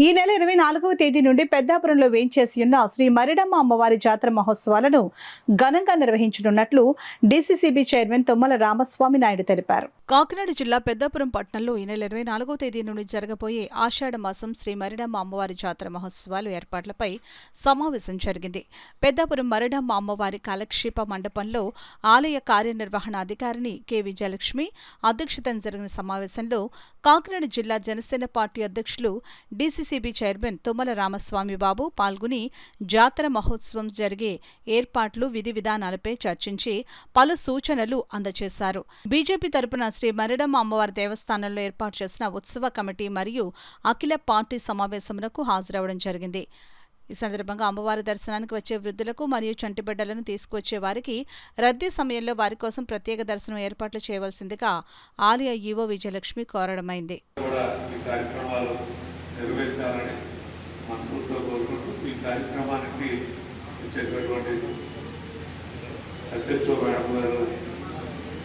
ఈ నెల 24వ తేదీ నుండి పెద్దాపురంలో వేంచేసి ఉన్న శ్రీ మరిడమ్మ అమ్మవారి జాతర మహోత్సవాలను ఘనంగా నిర్వహించనున్నట్లు డీసీసీబీ చైర్మన్ తుమ్మల రామస్వామి నాయుడు తెలిపారు. కాకినాడ జిల్లా పెద్దాపురం పట్టణంలో ఈ నెల 24వ తేదీ నుండి జరగబోయే ఆషాఢ మాసం శ్రీ మరిడమ్మ అమ్మవారి జాతర మహోత్సవాలు ఏర్పాట్లపై సమావేశం జరిగింది. పెద్దాపురం మరిడమ్మ అమ్మవారి కాలక్షేప మండపంలో ఆలయ కార్యనిర్వహణాధికారిని కె విజయలక్ష్మి అధ్యక్షతన జరిగిన సమావేశంలో కాకినాడ జిల్లా జనసేన పార్టీ అధ్యక్షులు డీసీసీబీ చైర్మన్ తుమ్మల రామస్వామి బాబు పాల్గొని జాతర మహోత్సవం జరిగే ఏర్పాట్లు విధి విధానాలపై చర్చించి పలు సూచనలు అందజేశారు. బీజేపీ తరపున శ్రీ మరిడమ్మ అమ్మవారి దేవస్థానంలో ఏర్పాటు చేసిన ఉత్సవ కమిటీ మరియు అఖిల పార్టీ సమావేశమునకు హాజరవడం జరిగింది. ఈ సందర్భంగా అమ్మవారి దర్శనానికి వచ్చే వృద్ధులకు మరియు చంటిబిడ్డలను తీసుకువచ్చే వారికి రద్దీ సమయంలో వారి కోసం ప్రత్యేక దర్శనం ఏర్పాట్లు చేయవలసిందిగా ఆలయ ఈవో విజయలక్ష్మి కోరడమైంది. నిర్వహించాలని మనస్ఫూర్తిగా కోరుకుంటూ ఈ కార్యక్రమానికి ఇచ్చేటటువంటి ఎస్హెచ్ఓ మేడం గారు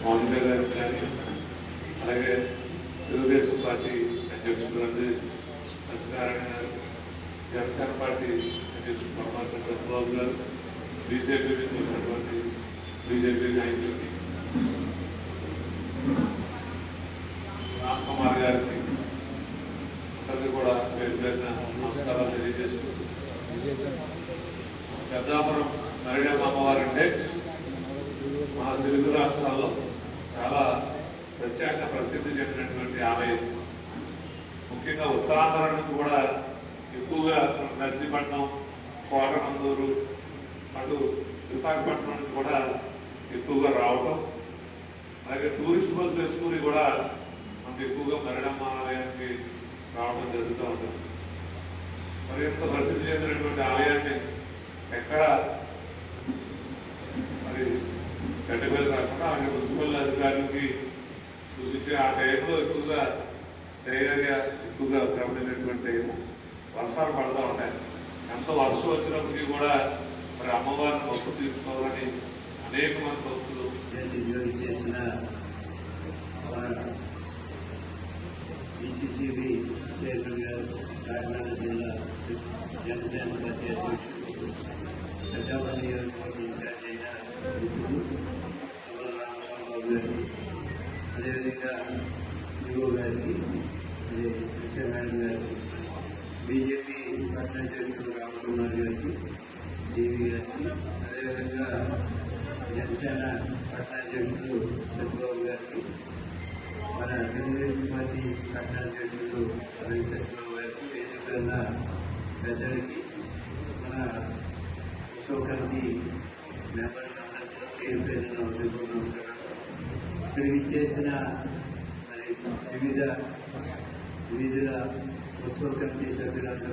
మౌనిక గారు కానీ అలాగే తెలుగుదేశం పార్టీ అధ్యక్షులు సత్యనారాయణ గారు, జనసేన పార్టీ అధ్యక్షుడు పరమాత్మ చంద్రబాబు గారు, బీజేపీ నుంచి వచ్చినటువంటి బీజేపీ నాయకులకి, రామ్ కుమార్ గారికి కూడా పేరు పేరున నమస్కారాలు తెలియజేసుకుంటూ, పెద్దాపురం మరిడమ్మ అమ్మవారంటే మన తెలుగు రాష్ట్రాల్లో చాలా ప్రత్యేక ప్రసిద్ధి చెందినటువంటి ఆలయం. ముఖ్యంగా ఉత్తరాంధ్ర నుంచి కూడా ఎక్కువగా నర్సీపట్నం, కోటనందూరు, అటు విశాఖపట్నం నుంచి కూడా ఎక్కువగా రావటం, అలాగే టూరిస్ట్ బస్సులు వేసుకుని కూడా మనకు ఎక్కువగా మరిడమ్మ ఆలయానికి రావడం జరుగుతూ ఉంటుంది. మరి ఎంత ప్రసిద్ధి చెందినటువంటి ఆలయాన్ని ఎక్కడ మరి చెడ్డపేరు రాకుండా అలాగే మున్సిపల్ అధికారులకి సూచించి ఆ టైంలో ఎక్కువగా ఏరియా ఎక్కువగా ప్రబలినటువంటి టైము వర్షాలు పడుతూ ఉంటాయి. ఎంత వర్షం వచ్చినప్పటికీ కూడా మరి అమ్మవారిని మొక్కు తీర్చుకోవాలని అనేక మంది భక్తులు చేసిన డీసీసీబీ చైర్మన్ గారు, కాకినాడ జిల్లా జనసేన పార్టీ అధ్యక్షుడు, పెద్దాపురం నియోజకవర్గం ఇన్ఛార్జ్ అయిన తుమ్మల రామస్వామిబాబు గారికి, అదేవిధంగా ఈవో గారికి, అదే సత్యనారాయణ గారికి, బీజేపీ పార్టీ అధ్యక్షుడు రామ్ కుమార్ గారికి, డివి గారికి, అదేవిధంగా జనసేన పట్టణాధ్యక్షుడు చంద్రబాబు గారికి, మన తెలుగుదేశం పార్టీ పట్టణాధ్యక్షుడు చంద్రబాబు గారికి, వేదికన్న పెద్దలకి, మన ఉత్సవ కమిటీ మెంబర్స్ అందరికీ పేరు పేరున నమస్కారం. ఇక్కడికి ఇచ్చేసిన మరి వివిధ ఉత్సవ కమిటీ సభ్యులందరూ